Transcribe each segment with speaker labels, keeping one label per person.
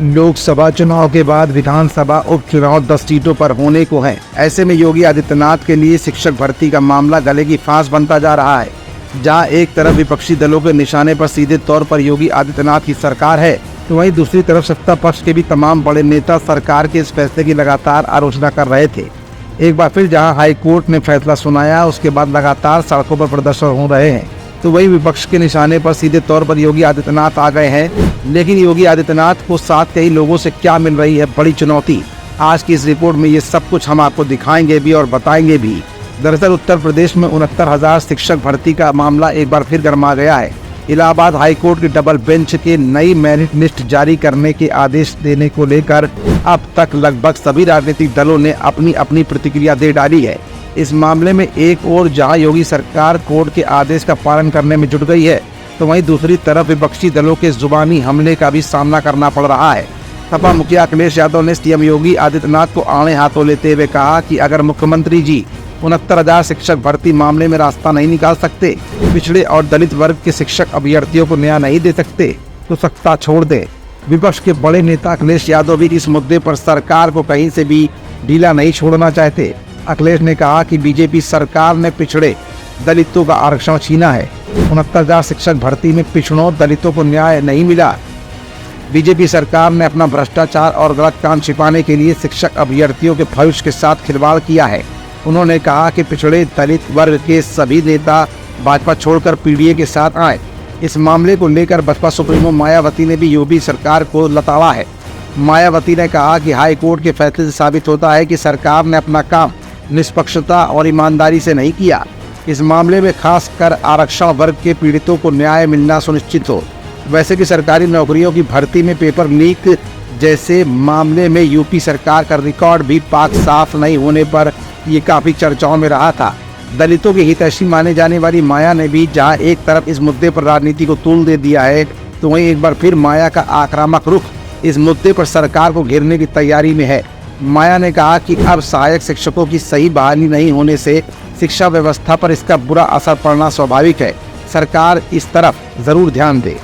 Speaker 1: लोकसभा चुनाव के बाद विधानसभा उपचुनाव 10 सीटों पर होने को है। ऐसे में योगी आदित्यनाथ के लिए शिक्षक भर्ती का मामला गले की फांस बनता जा रहा है। जहां एक तरफ विपक्षी दलों के निशाने पर सीधे तौर पर योगी आदित्यनाथ की सरकार है, तो वहीं दूसरी तरफ सत्ता पक्ष के भी तमाम बड़े नेता सरकार के इस फैसले की लगातार आलोचना कर रहे थे। एक बार फिर जहां हाई कोर्ट ने फैसला सुनाया, उसके बाद लगातार सड़कों पर प्रदर्शन हो रहे हैं, तो वही विपक्ष के निशाने पर सीधे तौर पर योगी आदित्यनाथ आ गए हैं। लेकिन योगी आदित्यनाथ को साथ कई लोगों से क्या मिल रही है बड़ी चुनौती, आज की इस रिपोर्ट में ये सब कुछ हम आपको दिखाएंगे भी और बताएंगे भी। दरअसल उत्तर प्रदेश में 69,000 शिक्षक भर्ती का मामला एक बार फिर गर्मा गया है। इलाहाबाद हाईकोर्ट की डबल बेंच के नई मेरिट लिस्ट जारी करने के आदेश देने को लेकर अब तक लगभग सभी राजनीतिक दलों ने अपनी अपनी प्रतिक्रिया दे डाली है। इस मामले में एक ओर जहां योगी सरकार कोर्ट के आदेश का पालन करने में जुट गई है, तो वहीं दूसरी तरफ विपक्षी दलों के जुबानी हमले का भी सामना करना पड़ रहा है। सपा मुखिया अखिलेश यादव ने सीएम योगी आदित्यनाथ को आड़े हाथों लेते हुए कहा कि अगर मुख्यमंत्री जी 69,000 शिक्षक भर्ती मामले में रास्ता नहीं निकाल सकते, पिछड़े और दलित वर्ग के शिक्षक अभ्यर्थियों को न्याय नहीं दे सकते, तो सत्ता छोड़ दे। विपक्ष के बड़े नेता अखिलेश यादव भी इस मुद्दे पर सरकार को कहीं से भी ढीला नहीं छोड़ना चाहते। अखिलेश ने कहा कि बीजेपी सरकार ने पिछड़े दलितों का आरक्षण छीना है। 69,000 शिक्षक भर्ती में पिछड़ों दलितों को न्याय नहीं मिला। बीजेपी सरकार ने अपना भ्रष्टाचार और गलत काम छिपाने के लिए शिक्षक अभ्यर्थियों के भविष्य के साथ खिलवाड़ किया है। उन्होंने कहा कि पिछड़े दलित वर्ग के सभी नेता भाजपा छोड़कर पीडीए के साथ आए। इस मामले को लेकर बसपा सुप्रीमो मायावती ने भी योगी सरकार को लताड़ा है। मायावती ने कहा कि हाई कोर्ट के फैसले से साबित होता है कि सरकार ने अपना काम निष्पक्षता और ईमानदारी से नहीं किया। इस मामले में खासकर आरक्षण वर्ग के पीड़ितों को न्याय मिलना सुनिश्चित हो। वैसे कि सरकारी नौकरियों की भर्ती में पेपर लीक जैसे मामले में यूपी सरकार का रिकॉर्ड भी पाक साफ नहीं होने पर ये काफी चर्चाओं में रहा था। दलितों की हितैषी माने जाने वाली माया ने भी जहां एक तरफ इस मुद्दे पर राजनीति को तूल दे दिया है, तो वहीं एक बार फिर माया का आक्रामक रुख इस मुद्दे पर सरकार को घेरने की तैयारी में है। माया ने कहा कि अब सहायक शिक्षकों की सही बहाली नहीं होने से शिक्षा व्यवस्था पर इसका बुरा असर पड़ना स्वाभाविक है। सरकार इस तरफ जरूर ध्यान दे।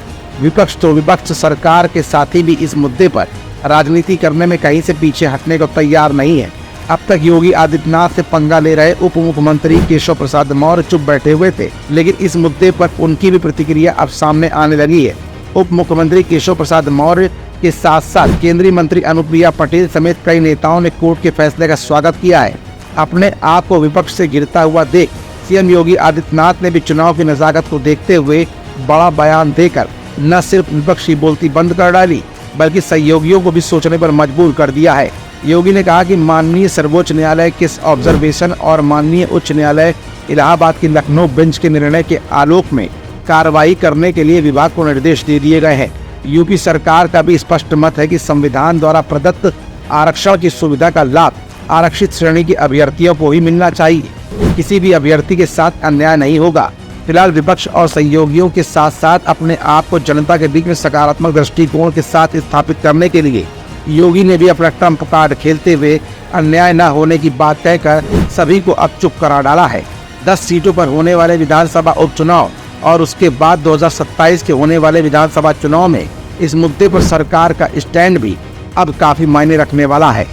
Speaker 1: विपक्ष तो विपक्ष सरकार के साथी भी इस मुद्दे पर राजनीति करने में कहीं से पीछे हटने को तैयार नहीं है। अब तक योगी आदित्यनाथ से पंगा ले रहे उप मुख्यमंत्री केशव प्रसाद मौर्य चुप बैठे हुए थे, लेकिन इस मुद्दे पर उनकी भी प्रतिक्रिया अब सामने आने लगी है। उप मुख्यमंत्री केशव प्रसाद मौर्य के साथ साथ केंद्रीय मंत्री अनुप्रिया पटेल समेत कई नेताओं ने कोर्ट के फैसले का स्वागत किया है। अपने आप को विपक्ष से गिरता हुआ देख सीएम योगी आदित्यनाथ ने भी चुनाव की नजाकत को देखते हुए बड़ा बयान देकर न सिर्फ विपक्ष की बोलती बंद कर डाली, बल्कि सहयोगियों को भी सोचने पर मजबूर कर दिया है। योगी ने कहा कि माननीय सर्वोच्च न्यायालय के ऑब्जर्वेशन और माननीय उच्च न्यायालय इलाहाबाद की लखनऊ बेंच के निर्णय के आलोक में कार्रवाई करने के लिए विभाग को निर्देश दे दिए गए हैं। यूपी सरकार का भी स्पष्ट मत है कि संविधान द्वारा प्रदत्त आरक्षण की सुविधा का लाभ आरक्षित श्रेणी के अभ्यर्थियों को ही मिलना चाहिए। किसी भी अभ्यर्थी के साथ अन्याय नहीं होगा। फिलहाल विपक्ष और सहयोगियों के साथ साथ अपने आप को जनता के बीच में सकारात्मक दृष्टिकोण के साथ स्थापित करने के लिए योगी ने भी अपना ट्रम्प कार्ड खेलते हुए अन्याय न होने की बात कहकर सभी को अब चुप करा डाला है। 10 सीटों पर होने वाले विधानसभा उपचुनाव और उसके बाद 2027 के होने वाले विधानसभा चुनाव में इस मुद्दे पर सरकार का स्टैंड भी अब काफी मायने रखने वाला है।